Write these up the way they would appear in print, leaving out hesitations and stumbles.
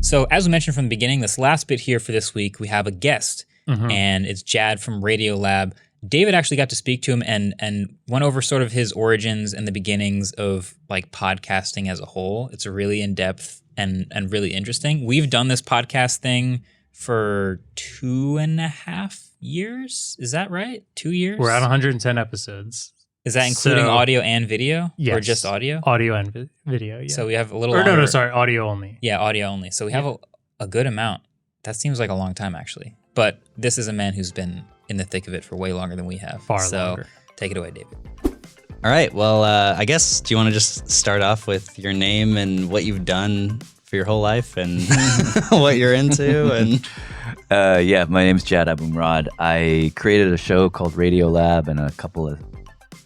So as we mentioned from the beginning, this last bit here for this week, we have a guest, and it's Jad from Radiolab. David actually got to speak to him and went over sort of his origins and the beginnings of like podcasting as a whole. It's a really in-depth and really interesting. We've done this podcast thing for 2.5 years. Is that right? 2 years? We're at 110 episodes. Is that including audio and video? Yes. Or just audio? Audio and video, yeah. So we have a little audio only. Yeah, audio only. So we have a good amount. That seems like a long time, actually. But this is a man who's been in the thick of it for way longer than we have. Far longer. Take it away, David. All right. Well, I guess, do you want to just start off with your name and what you've done for your whole life and what you're into? And Yeah, my name's Jad Abumrad. I created a show called Radiolab and a couple of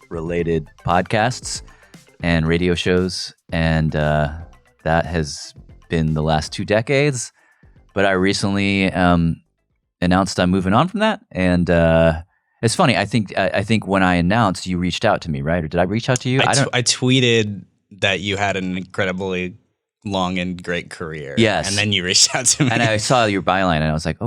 related podcasts and radio shows, and that has been the last 2 decades. But I recently announced I'm moving on from that, and it's funny. I think when I announced, you reached out to me, right? Or did I reach out to you? I tweeted that you had an incredibly long and great career. Yes, and then you reached out to me, and I saw your byline, and I was like,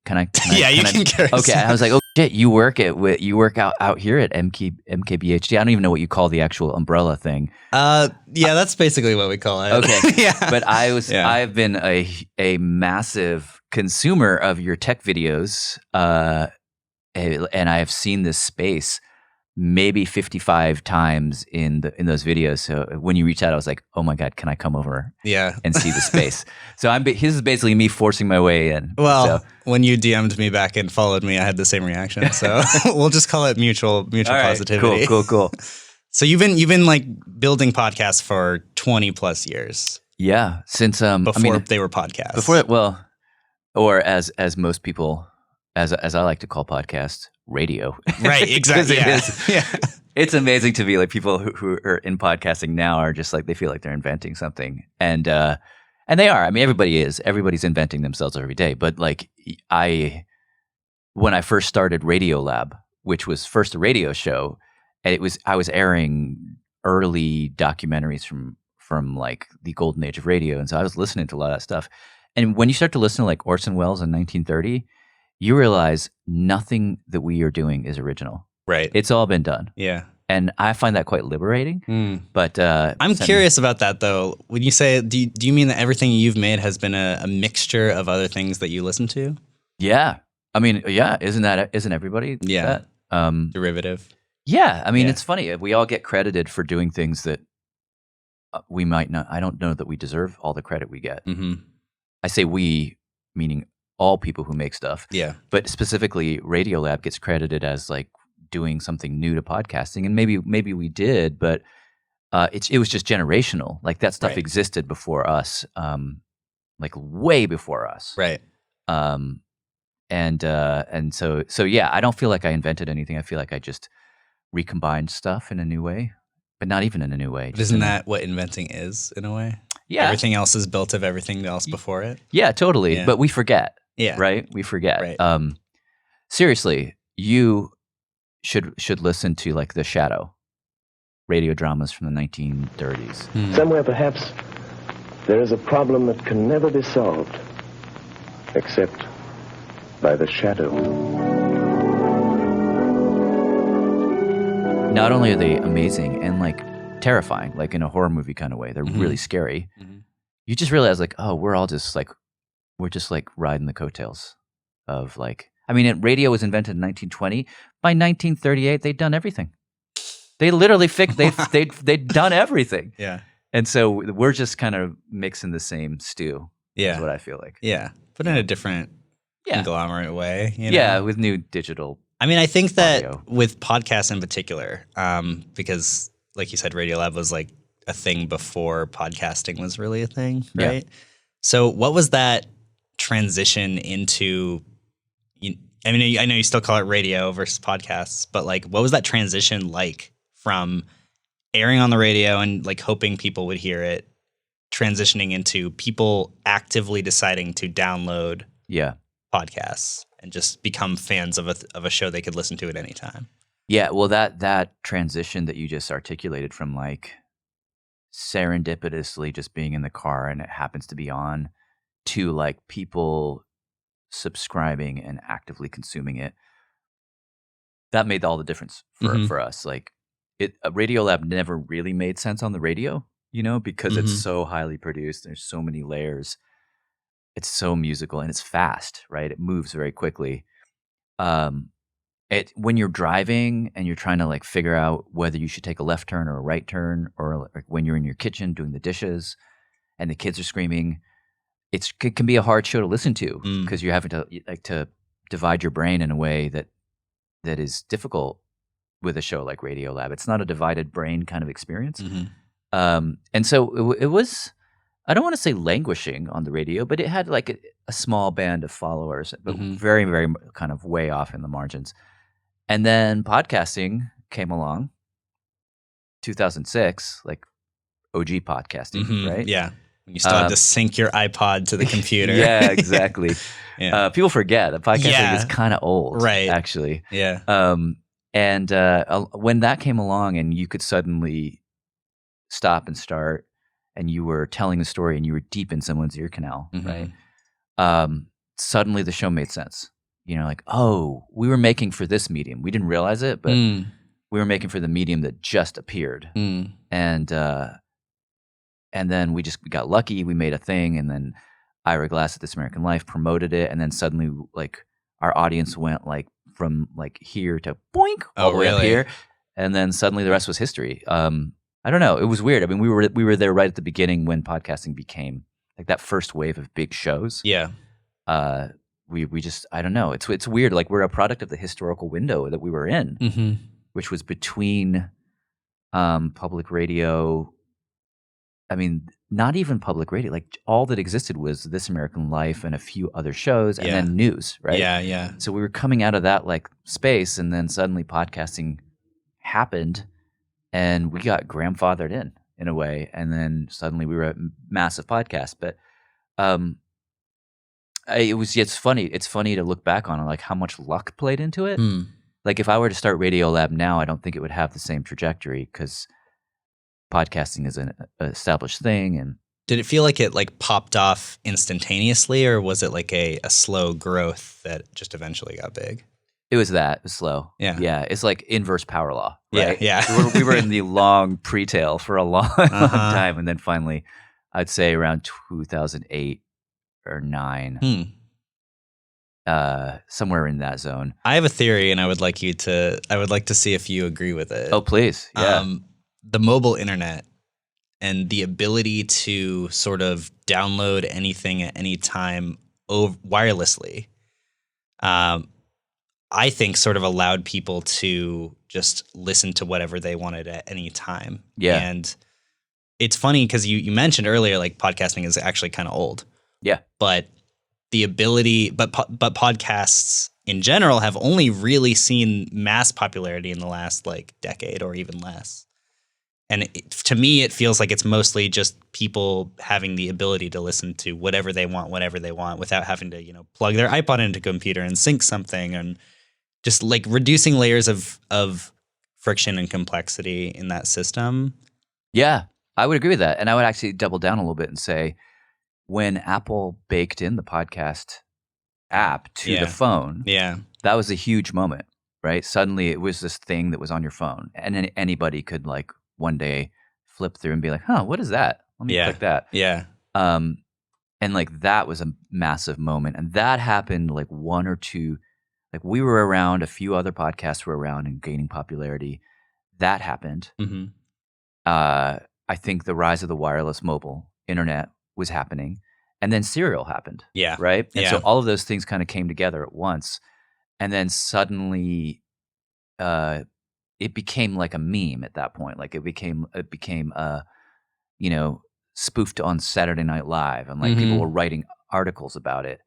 can I? Yeah, you can carry. Okay, I was like, oh shit, you work out here at MKBHD. I don't even know what you call the actual umbrella thing. Yeah, that's basically what we call it. Okay, yeah. But I've been a massive consumer of your tech videos, and I have seen this space maybe 55 times in those videos. So when you reached out, I was like, oh my God, can I come over and see the space? So this is basically me forcing my way in. Well, when you DM'd me back and followed me, I had the same reaction. So we'll just call it mutual positivity. Cool. So you've been like building podcasts for 20 plus years. Yeah. Since before they were podcasts. Or as most people, as I like to call podcasts, radio. Right, exactly. It's amazing to me, like people who are in podcasting now are just like, they feel like they're inventing something. And they are. I mean, everybody's inventing themselves every day. But like when I first started Radiolab, which was first a radio show, and I was airing early documentaries from like the golden age of radio. And so I was listening to a lot of that stuff. And when you start to listen to like Orson Welles in 1930, you realize nothing that we are doing is original. Right. It's all been done. Yeah. And I find that quite liberating. But I'm curious about that, though. When you say, do you mean that everything you've made has been a mixture of other things that you listen to? Yeah. I mean, yeah. Isn't everybody that? Derivative. Yeah. I mean, it's funny. We all get credited for doing things that we might not. I don't know that we deserve all the credit we get. Mm-hmm. I say we, meaning all people who make stuff. Yeah. But specifically, Radiolab gets credited as like doing something new to podcasting, and maybe we did, but it was just generational. Like that stuff existed before us, like way before us. Right. And so yeah, I don't feel like I invented anything. I feel like I just recombined stuff in a new way, but not even in a new way. But isn't that what inventing is in a way? Yeah. Everything else is built of everything else before it. Yeah, totally. Yeah. But we forget. Yeah. Right? We forget. Right. Seriously, you should listen to like The Shadow, radio dramas from the 1930s. Somewhere perhaps there is a problem that can never be solved except by the shadow. Not only are they amazing and like terrifying, like in a horror movie kind of way, they're really scary. Mm-hmm. You just realize like, oh, we're just like riding the coattails of like, I mean, radio was invented in 1920. By 1938, they'd done everything. They literally they'd done everything. Yeah. And so we're just kind of mixing the same stew. Yeah. Is what I feel like. Yeah. But in a different conglomerate way. You know? Yeah, with new digital. I mean, I think that audio. with podcasts in particular, because like you said, Radiolab was like a thing before podcasting was really a thing, right? Yeah. So what was that transition into, I mean, I know you still call it radio versus podcasts, but like, what was that transition like from airing on the radio and like hoping people would hear it, transitioning into people actively deciding to download podcasts and just become fans of a show they could listen to at any time? Yeah, well, that transition that you just articulated from like serendipitously just being in the car and it happens to be on, to like people subscribing and actively consuming it. That made all the difference for us. Like Radiolab never really made sense on the radio, because it's so highly produced. There's so many layers. It's so musical and it's fast, right? It moves very quickly. When you're driving and you're trying to like figure out whether you should take a left turn or a right turn, or like when you're in your kitchen doing the dishes and the kids are screaming, it can be a hard show to listen to because you're having to divide your brain in a way that is difficult with a show like Radiolab. It's not a divided brain kind of experience. And so it was, I don't want to say languishing on the radio, but it had like a small band of followers, but very, very kind of way off in the margins. And then podcasting came along, 2006, like OG podcasting, right? Yeah. When you still had to sync your iPod to the computer. Yeah, exactly. People forget that podcasting is kind of old, right? Actually. Yeah. And when that came along and you could suddenly stop and start and you were telling the story and you were deep in someone's ear canal, right? Suddenly the show made sense. Like, oh, we were making for this medium. We didn't realize it, but we were making for the medium that just appeared. And then we got lucky. We made a thing, and then Ira Glass at This American Life promoted it, and then suddenly, like, our audience went like from like here to boink all the way up here, and then suddenly the rest was history. I don't know. It was weird. I mean, we were there right at the beginning when podcasting became like that first wave of big shows. Yeah. We just, I don't know. It's weird. Like, we're a product of the historical window that we were in, which was between public radio. I mean, not even public radio. Like, all that existed was This American Life and a few other shows, and then news, right? Yeah. So we were coming out of that like space, and then suddenly podcasting happened, and we got grandfathered in a way, and then suddenly we were a massive podcast. But it's funny. It's funny to look back on like how much luck played into it. Like, if I were to start Radiolab now, I don't think it would have the same trajectory because podcasting is an established thing. And did it feel like it like popped off instantaneously, or was it like a slow growth that just eventually got big? It was slow. Yeah. It's like inverse power law, right? Yeah. we were in the long pre-tail for a long time, and then finally, I'd say around 2008 or 9, somewhere in that zone. I have a theory, and I would like to see if you agree with it. Oh, please. Yeah. The mobile internet and the ability to sort of download anything at any time wirelessly, I think sort of allowed people to just listen to whatever they wanted at any time. Yeah. And it's funny because you mentioned earlier, like, podcasting is actually kind of old. Yeah. But the ability, but podcasts in general have only really seen mass popularity in the last like decade or even less. And to me, it feels like it's mostly just people having the ability to listen to whatever they want, without having to, plug their iPod into a computer and sync something, and just like reducing layers of friction and complexity in that system. Yeah, I would agree with that. And I would actually double down a little bit and say, when Apple baked in the podcast app to the phone, that was a huge moment, right? Suddenly it was this thing that was on your phone, and then anybody could like one day flip through and be like, what is that? Let me click that. Yeah. And like that was a massive moment. And that happened like one or two, like we were around, a few other podcasts were around and gaining popularity. That happened. I think the rise of the wireless mobile internet was happening. And then serial happened. Yeah. Right? And so all of those things kind of came together at once. And then suddenly it became like a meme at that point. Like it became spoofed on Saturday Night Live, and like people were writing articles about it.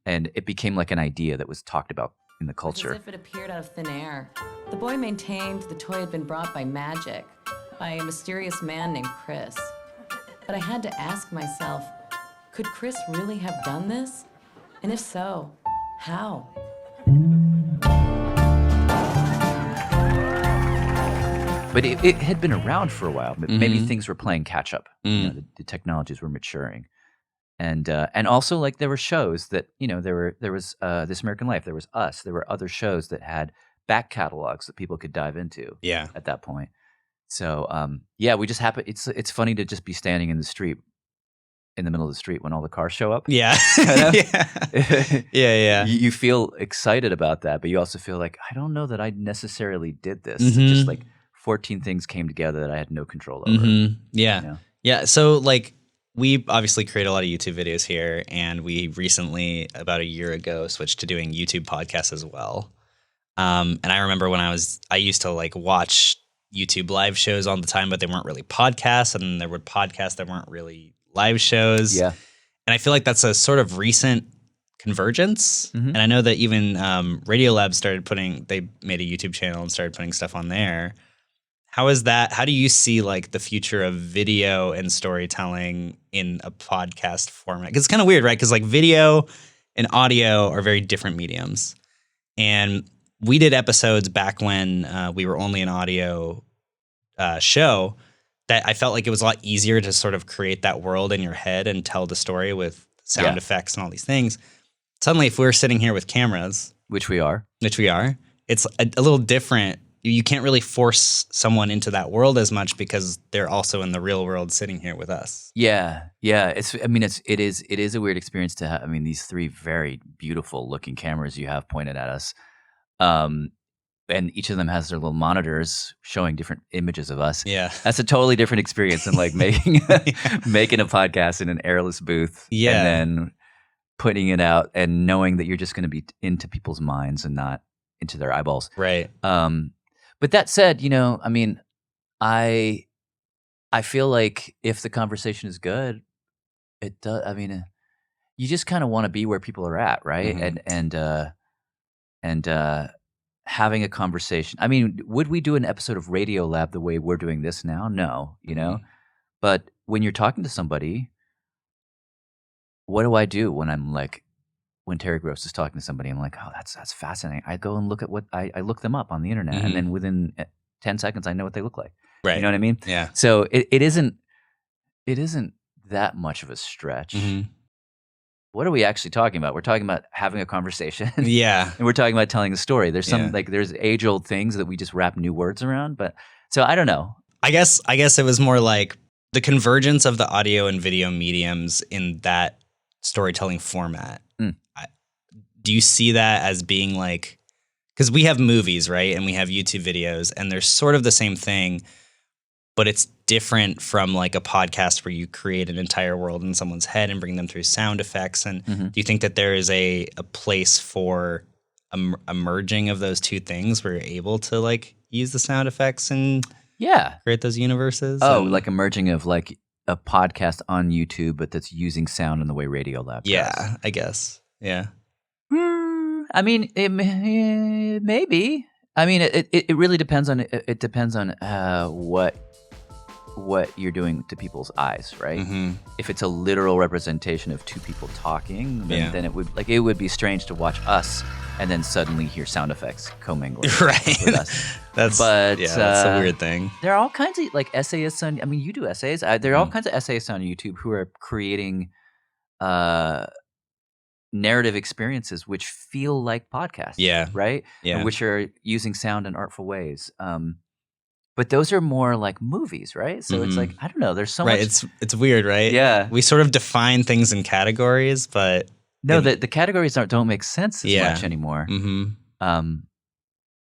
And it became like an idea that was talked about in the culture. As if it appeared out of thin air. The boy maintained the toy had been brought by magic, by a mysterious man named Chris. But I had to ask myself, could Chris really have done this? And if so, how? But it had been around for a while. Maybe things were playing catch up. You know, the technologies were maturing. And also, like, there were shows that, you know, there was This American Life, there was Us, there were other shows that had back catalogs that people could dive into at that point. So we just happen. It's funny to just be standing in the middle of the street when all the cars show up. Yeah. Yeah. You feel excited about that, but you also feel like, I don't know that I necessarily did this. Just like 14 things came together that I had no control over. Yeah. You know? Yeah. So like, we obviously create a lot of YouTube videos here, and we recently, about a year ago, switched to doing YouTube podcasts as well. And I remember when I used to like watch YouTube live shows all the time, but they weren't really podcasts, and then there were podcasts that weren't really live shows. Yeah. And I feel like that's a sort of recent convergence. And I know that even Radiolab they made a YouTube channel and started putting stuff on there. How is that? How do you see like the future of video and storytelling in a podcast format? Because it's kind of weird, right? Because like video and audio are very different mediums. And we did episodes back when we were only an audio show that I felt like it was a lot easier to sort of create that world in your head and tell the story with sound effects and all these things. Suddenly, if we're sitting here with cameras, Which we are, it's a little different. You can't really force someone into that world as much because they're also in the real world sitting here with us. Yeah. It is a weird experience to have. I mean, these three very beautiful looking cameras you have pointed at us. And each of them has their little monitors showing different images of us. Yeah. That's a totally different experience than like making a podcast in an airless booth. Yeah. And then putting it out and knowing that you're just going to be into people's minds and not into their eyeballs. Right. But that said, you know, I mean, I feel like if the conversation is good, it does. I mean, you just kind of want to be where people are at, right? And having a conversation. I mean, would we do an episode of Radiolab the way we're doing this now? No, you know. But when you're talking to somebody, what do I do when Terry Gross is talking to somebody? I'm like, oh, that's fascinating. I go and look at I look them up on the internet, and then within 10 seconds, I know what they look like. Right. You know what I mean? Yeah. So it isn't that much of a stretch. What are we actually talking about? We're talking about having a conversation. Yeah. And we're talking about telling a story. There's some there's age-old things that we just wrap new words around, but so I don't know. I guess it was more like the convergence of the audio and video mediums in that storytelling format. Do you see that as being like, because we have movies, right? And we have YouTube videos, and they're sort of the same thing, but it's different from like a podcast where you create an entire world in someone's head and bring them through sound effects. And do you think that there is a place for a merging of those two things where you're able to like use the sound effects and create those universes? Oh, like a merging of like a podcast on YouTube, but that's using sound in the way Radiolab does. Yeah, I guess. Yeah. I mean, maybe. I mean, it really depends on what you're doing to people's eyes, right? If it's a literal representation of two people talking, then it would be strange to watch us and then suddenly hear sound effects commingling with us. That's a weird thing. There are all kinds of like essayists on. I mean, you do essays. There are all kinds of essayists on YouTube who are creating narrative experiences which feel like podcasts. Yeah. Right. Yeah. And which are using sound in artful ways. But those are more like movies, right? So it's like, I don't know. There's so much. It's weird, right? Yeah. We sort of define things in categories, but no, the categories don't make sense as much anymore.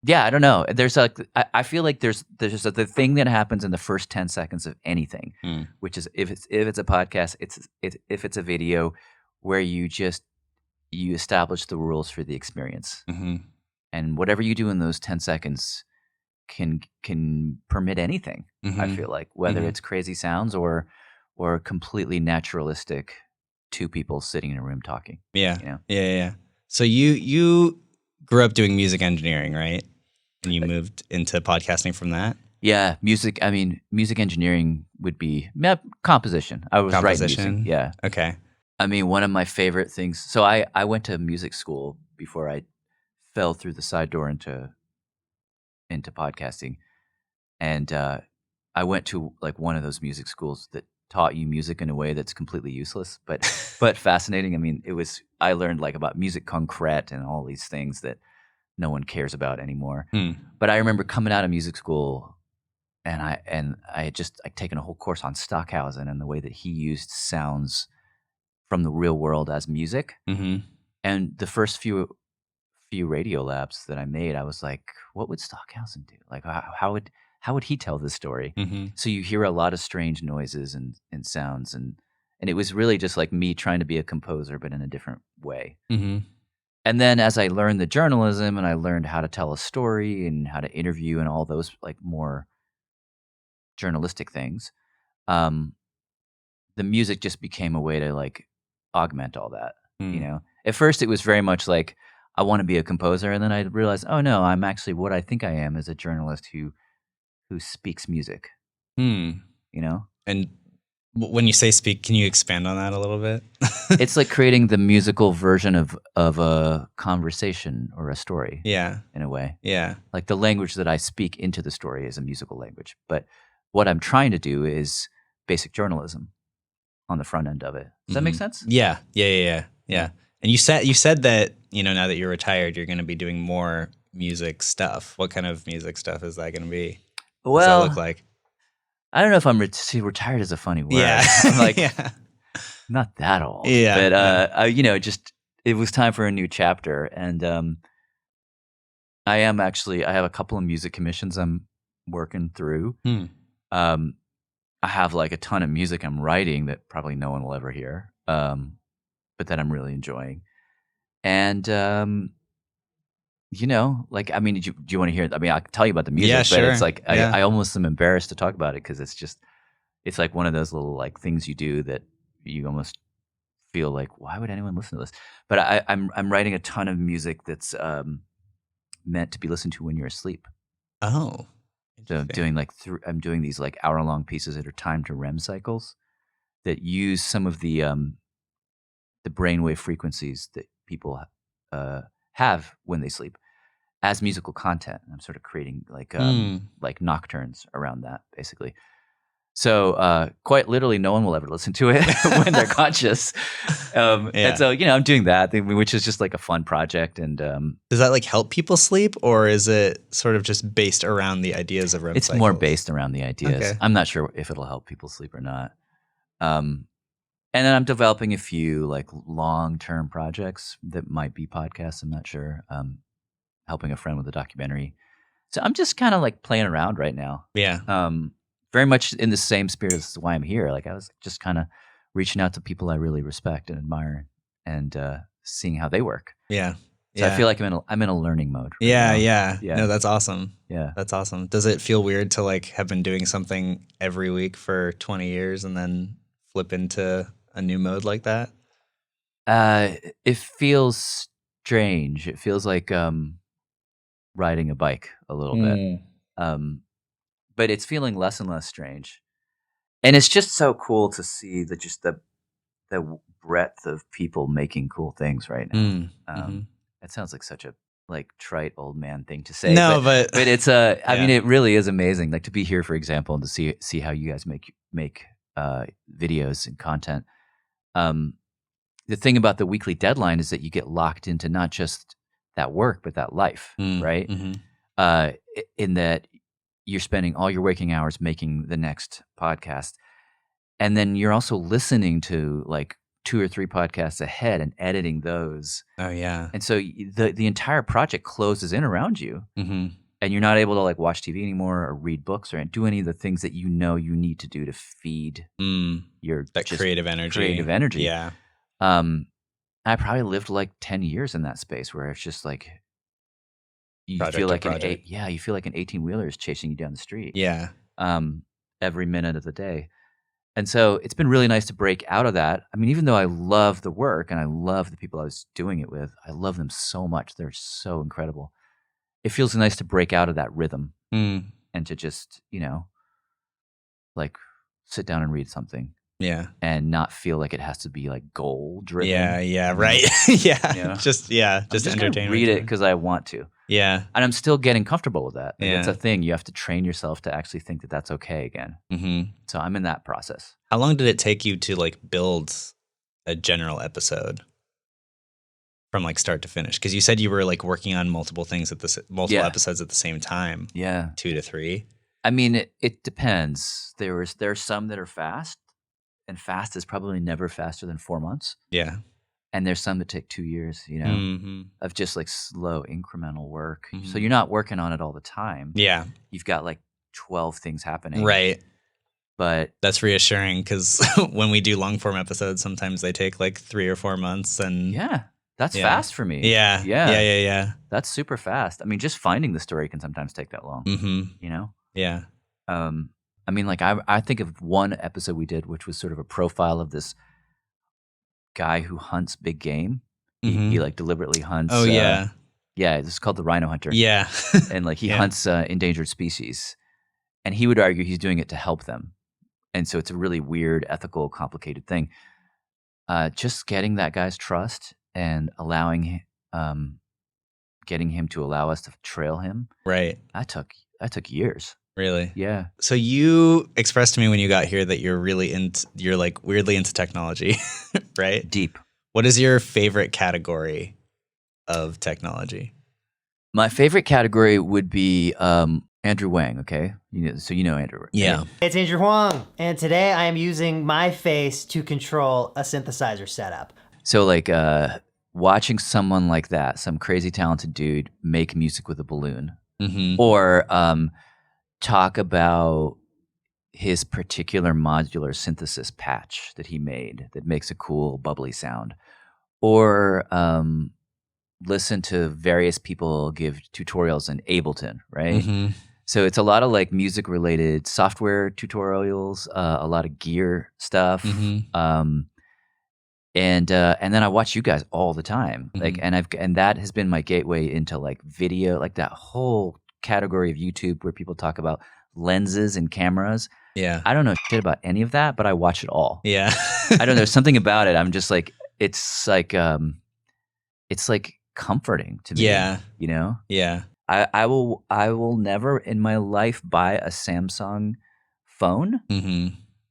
Yeah, I don't know. There's I feel like there's the thing that happens in the first 10 seconds of anything, which is if it's a podcast, if it's a video where you establish the rules for the experience, and whatever you do in those 10 seconds can permit anything. I feel like whether it's crazy sounds or completely naturalistic two people sitting in a room talking. Yeah, you know? Yeah. So you grew up doing music engineering, right? And you moved into podcasting from that? Yeah, music engineering would be composition. I was writing music. Yeah. Okay. I mean, one of my favorite things. So I went to music school before I fell through the side door into podcasting. And I went to like one of those music schools that taught you music in a way that's completely useless, but fascinating. I mean, I learned like about musique concrète and all these things that no one cares about anymore. But I remember coming out of music school, and I'd taken a whole course on Stockhausen and the way that he used sounds from the real world as music. And the first few Radiolabs that I made, I was like, what would Stockhausen do? Like, how would he tell this story? So you hear a lot of strange noises and sounds, and it was really just like me trying to be a composer, but in a different way. And then as I learned the journalism and I learned how to tell a story and how to interview and all those like more journalistic things, the music just became a way to like augment all that. You know, at first it was very much like, I want to be a composer, and then I realized, oh no, I'm actually what I think I am is a journalist who speaks music. You know? And when you say speak, can you expand on that a little bit? It's like creating the musical version of a conversation or a story. Yeah. In a way. Yeah. Like the language that I speak into the story is a musical language. But what I'm trying to do is basic journalism on the front end of it. Does that make sense? Yeah. And you said that, you know, now that you're retired, you're going to be doing more music stuff. What kind of music stuff is that going to be? What does that look like? I don't know if I'm retired is a funny word. Yeah. I'm like, not that old. Yeah. But, you know, just it was time for a new chapter. And I have a couple of music commissions I'm working through. I have like a ton of music I'm writing that probably no one will ever hear, but that I'm really enjoying. And, you know, like, I mean, do you want to hear it? I mean, I can tell you about the music, Yeah, but sure. it's like, I almost am embarrassed to talk about it because it's like one of those little like things you do that you almost feel like, why would anyone listen to this? But I'm writing a ton of music that's meant to be listened to when you're asleep. Oh. So I'm doing these like hour-long pieces that are timed to REM cycles that use some of the brainwave frequencies that people have when they sleep as musical content. I'm sort of creating like nocturnes around that, basically. So quite literally, no one will ever listen to it when they're conscious. And so, you know, I'm doing that, which is just like a fun project. And does that like help people sleep, or is it sort of just based around the ideas of REM It's cycles? more based around the ideas. Okay. I'm not sure if it'll help people sleep or not. And then I'm developing a few like long-term projects that might be podcasts. I'm not sure. Helping a friend with a documentary. So I'm just kind of like playing around right now. Yeah. Very much in the same spirit as why I'm here. Like I was just kind of reaching out to people I really respect and admire and seeing how they work. Yeah. So I feel like I'm in a learning mode. Right Yeah. now. Yeah. No, that's awesome. Yeah. That's awesome. Does it feel weird to like have been doing something every week for 20 years and then flip into a new mode like that? It feels strange. It feels like riding a bike a little bit. But it's feeling less and less strange. And it's just so cool to see the breadth of people making cool things right now. That sounds like such a like trite old man thing to say. No, but it's I mean, it really is amazing. Like to be here, for example, and to see how you guys make videos and content. The thing about the weekly deadline is that you get locked into not just that work, but that life, right? In that you're spending all your waking hours making the next podcast. And then you're also listening to like 2 or 3 podcasts ahead and editing those. Oh, yeah. And so the entire project closes in around you. And you're not able to like watch TV anymore or read books or do any of the things that you know you need to do to feed your creative energy. Yeah. I probably lived like 10 years in that space where it's just like you feel like an 18-wheeler is chasing you down the street. Yeah. Every minute of the day. And so it's been really nice to break out of that. I mean, even though I love the work and I love the people I was doing it with, I love them so much. They're so incredible. It feels nice to break out of that rhythm and to just, you know, like sit down and read something. Yeah. And not feel like it has to be like goal driven. Yeah, right. Yeah. You know? Just entertainment. Read it because I want to. Yeah. And I'm still getting comfortable with that. Like, Yeah. it's a thing. You have to train yourself to actually think that that's okay again. Mm-hmm. So I'm in that process. How long did it take you to like build a general episode from like start to finish? Because you said you were like working on multiple things multiple episodes at the same time. Yeah. 2 to 3. I mean, it depends. There's some that are fast, and fast is probably never faster than 4 months. Yeah. And there's some that take 2 years, of just like slow incremental work. Mm-hmm. So you're not working on it all the time. Yeah. You've got like 12 things happening. Right. But that's reassuring because when we do long form episodes, sometimes they take like 3 or 4 months. And that's fast for me. Yeah. Yeah. That's super fast. I mean, just finding the story can sometimes take that long. Mm-hmm. Yeah. I mean, like I think of one episode we did, which was sort of a profile of this guy who hunts big game. He like deliberately hunts. Oh yeah. Yeah, this is called the Rhino Hunter. Yeah. And like he hunts endangered species, and he would argue he's doing it to help them, and so it's a really weird, ethical, complicated thing. Just getting that guy's trust and allowing, getting him to allow us to trail him. Right. That took years. Really? Yeah. So you expressed to me when you got here that you're like weirdly into technology, right? Deep. What is your favorite category of technology? My favorite category would be Andrew Wang, okay? So you know Andrew. Right? Yeah. It's Andrew Huang, and today I am using my face to control a synthesizer setup. So like watching someone like that, some crazy talented dude, make music with a balloon, or talk about his particular modular synthesis patch that he made that makes a cool bubbly sound, or listen to various people give tutorials in Ableton, right? So it's a lot of like music related software tutorials, a lot of gear stuff. And then I watch you guys all the time. Like, and that has been my gateway into like video, like that whole category of YouTube where people talk about lenses and cameras. Yeah. I don't know shit about any of that, but I watch it all. Yeah. I don't know. There's something about it. I'm just like, it's like comforting to me. Yeah. You know? Yeah. I will never in my life buy a Samsung phone,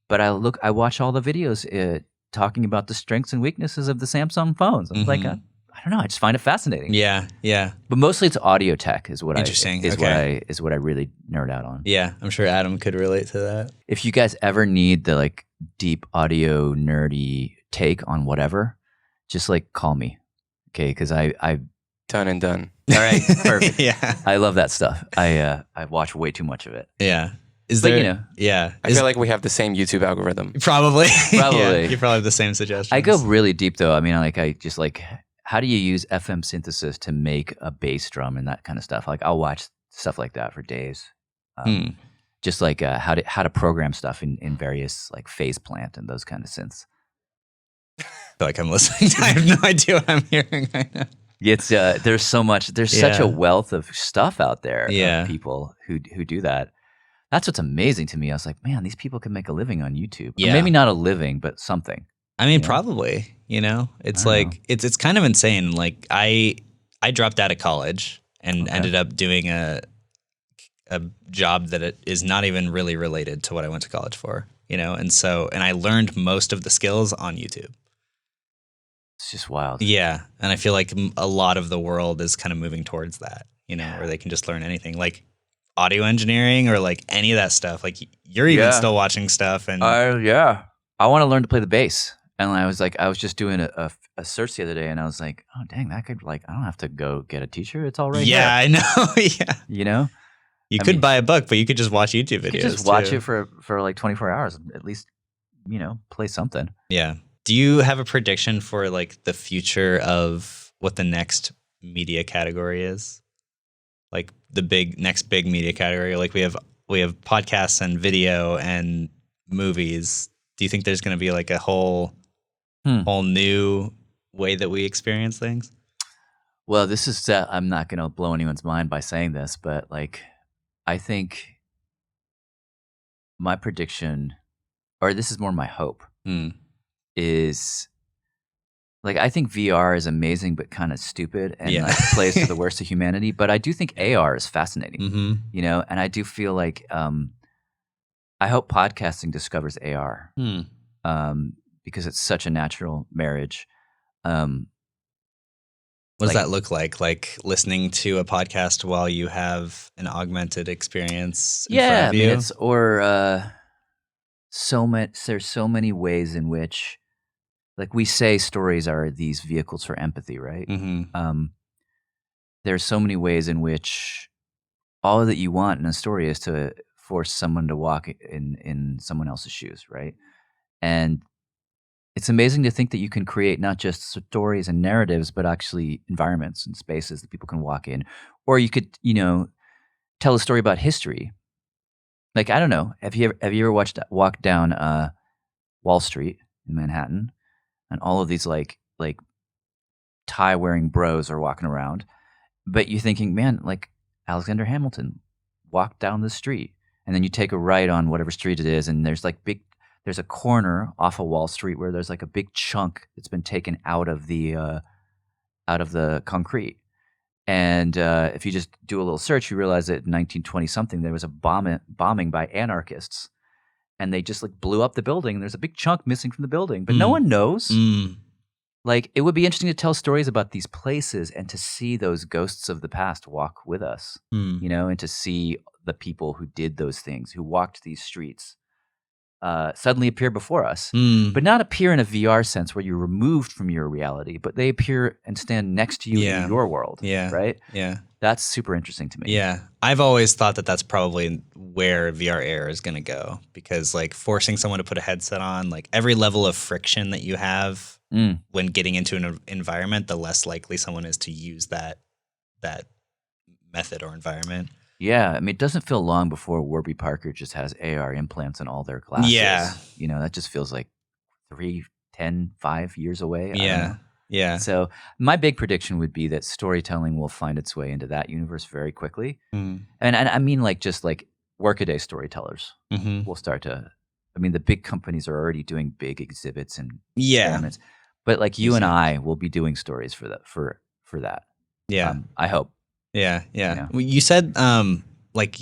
but I watch all the videos talking about the strengths and weaknesses of the Samsung phones. I'm like, I don't know. I just find it fascinating. Yeah. Yeah. But mostly it's audio tech is what Interesting. what I really nerd out on. Yeah. I'm sure Adam could relate to that. If you guys ever need the like deep audio nerdy take on whatever, just like call me. Okay. Cause I done and done. All right. Perfect. Yeah. I love that stuff. I watch way too much of it. Yeah. Is But, there, you know. Yeah. I feel like we have the same YouTube algorithm. Probably. Probably. Yeah, you probably have the same suggestions. I go really deep though. I mean, I just like, how do you use FM synthesis to make a bass drum and that kind of stuff? Like I'll watch stuff like that for days. Just like how to program stuff in various like phase plant and those kind of synths. I feel like I'm listening. I have no idea what I'm hearing right now. It's there's so much. There's such a wealth of stuff out there. Yeah. Of people who do that. That's what's amazing to me. I was like, man, these people can make a living on YouTube. Yeah. Or maybe not a living, but something. I mean, probably. You know, it's like it's kind of insane. Like I dropped out of college and ended up doing a job that it is not even really related to what I went to college for. You know, and I learned most of the skills on YouTube. It's just wild. Yeah, and I feel like a lot of the world is kind of moving towards that. You know, where they can just learn anything, like audio engineering or like any of that stuff. Like you're even still watching stuff, and I want to learn to play the bass. And I was just doing a search the other day, and I was like, oh dang, that could like I don't have to go get a teacher. It's all right. Yeah, I know. Yeah, you know, you could buy a book, but you could just watch YouTube videos. You could just watch it for like 24 hours, at least. You know, play something. Yeah. Do you have a prediction for like the future of what the next media category is? Like the next big media category. Like we have podcasts and video and movies. Do you think there's going to be like a whole new way that we experience things? Well, this is I'm not going to blow anyone's mind by saying this, but like I think my prediction, or this is more my hope, is like I think VR is amazing, but kind of stupid and like plays to the worst of humanity. But I do think AR is fascinating, you know, and I do feel like I hope podcasting discovers AR because it's such a natural marriage. What does that look like? Like listening to a podcast while you have an augmented experience in front of you? I mean, there's so many ways in which, like we say, stories are these vehicles for empathy, right? There's so many ways in which all that you want in a story is to force someone to walk in someone else's shoes, right? And it's amazing to think that you can create not just stories and narratives, but actually environments and spaces that people can walk in. Or you could, you know, tell a story about history. Like, I don't know, have you ever walked down Wall Street in Manhattan, and all of these like tie-wearing bros are walking around, but you're thinking, man, like Alexander Hamilton walked down the street, and then you take a right on whatever street it is, and there's a corner off of Wall Street where there's like a big chunk that's been taken out of the concrete. And if you just do a little search, you realize that in 1920 something there was a bombing by anarchists, and they just like blew up the building. And there's a big chunk missing from the building, but no one knows. Like, it would be interesting to tell stories about these places and to see those ghosts of the past walk with us, you know, and to see the people who did those things, who walked these streets, suddenly appear before us, but not appear in a VR sense where you're removed from your reality, but they appear and stand next to you in your world, right? Yeah. That's super interesting to me. Yeah. I've always thought that that's probably where VR AR is going to go, because like forcing someone to put a headset on, like every level of friction that you have when getting into an environment, the less likely someone is to use that method or environment. Yeah, I mean, it doesn't feel long before Warby Parker just has AR implants in all their glasses. Yeah. You know, that just feels like 3, 10, 5 years away. Yeah. Yeah. So my big prediction would be that storytelling will find its way into that universe very quickly. And I mean, like, just like workaday storytellers will start to, I mean, the big companies are already doing big exhibits and experiments, but like you and I will be doing stories for that. Yeah. I hope. Yeah. Well, you said like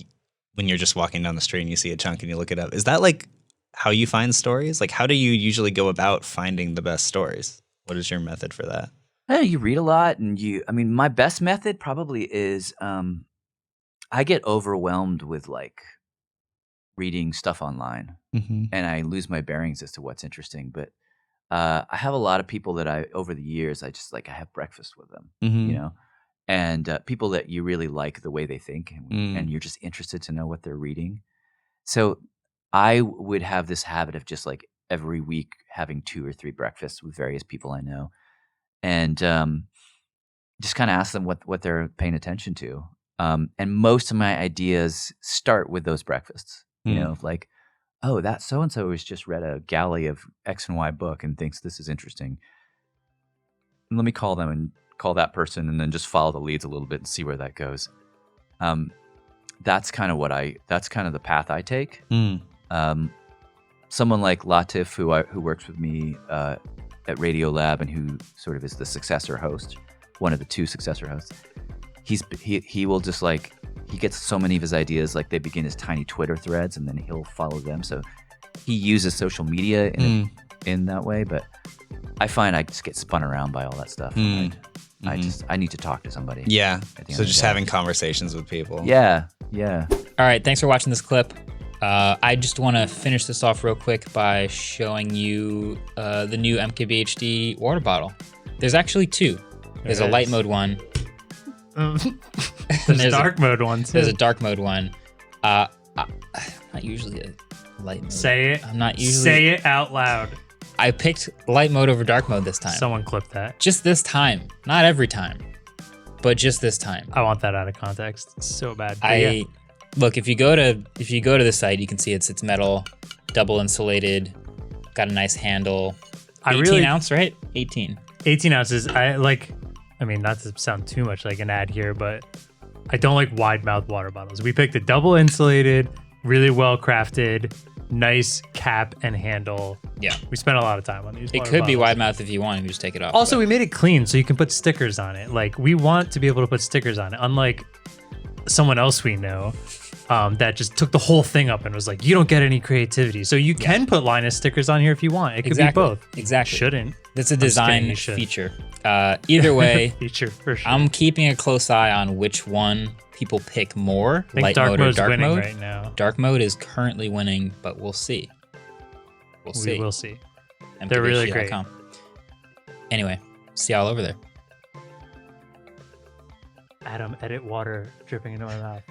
when you're just walking down the street and you see a chunk and you look it up, is that like how you find stories? Like, how do you usually go about finding the best stories? What is your method for that? You read a lot, and I mean, my best method probably is I get overwhelmed with like reading stuff online, and I lose my bearings as to what's interesting. But I have a lot of people that over the years, I have breakfast with them, you know, and people that you really like the way they think, and you're just interested to know what they're reading. So I would have this habit of just like every week having 2 or 3 breakfasts with various people I know, and just kind of ask them what they're paying attention to. And most of my ideas start with those breakfasts, you know, like, oh, that so-and-so has just read a galley of X and Y book and thinks this is interesting. Let me call them and call that person, and then just follow the leads a little bit and see where that goes. That's kind of the path I take. Someone like Latif, who works with me at Radiolab and who sort of is the successor host, one of the 2 successor hosts, he will just like, he gets so many of his ideas, like they begin as tiny Twitter threads, and then he'll follow them. So he uses social media in that way, but I find I just get spun around by all that stuff. I need to talk to somebody. Yeah. So just having conversations with people. Yeah. All right. Thanks for watching this clip. I just want to finish this off real quick by showing you the new MKBHD water bottle. There's actually 2. There's a light mode one. There's a dark mode one too. There's a dark mode one. I'm not usually a light mode. Say it. I'm not usually. Say it out loud. I picked light mode over dark mode this time. Someone clip that. Just this time. Not every time, but just this time. I want that out of context. It's so bad. Look, if you go to the site, you can see it's metal, double insulated, got a nice handle. 18 ounce, right? 18 ounces. I mean, not to sound too much like an ad here, but I don't like wide mouth water bottles. We picked a double insulated, really well crafted, nice cap and handle. Yeah. We spent a lot of time on these. It water could be bottles. wide mouth if you want, and you just take it off. Also, but- we made it clean so you can put stickers on it. Like, we want to be able to put stickers on it, unlike someone else we know that just took the whole thing up and was like, you don't get any creativity. So you can put Linus stickers on here if you want. It could Exactly. be both. Exactly. Shouldn't. That's a I'm just kidding, design you should. feature. Either way, Feature for sure. I'm keeping a close eye on which one people pick more, I think light dark mode or mode's dark winning mode. right now. Dark mode is currently winning, but we'll see. We'll see. We will see. They're really great. MKBHD.com. Anyway, see y'all over there. Adam, edit water dripping into my mouth.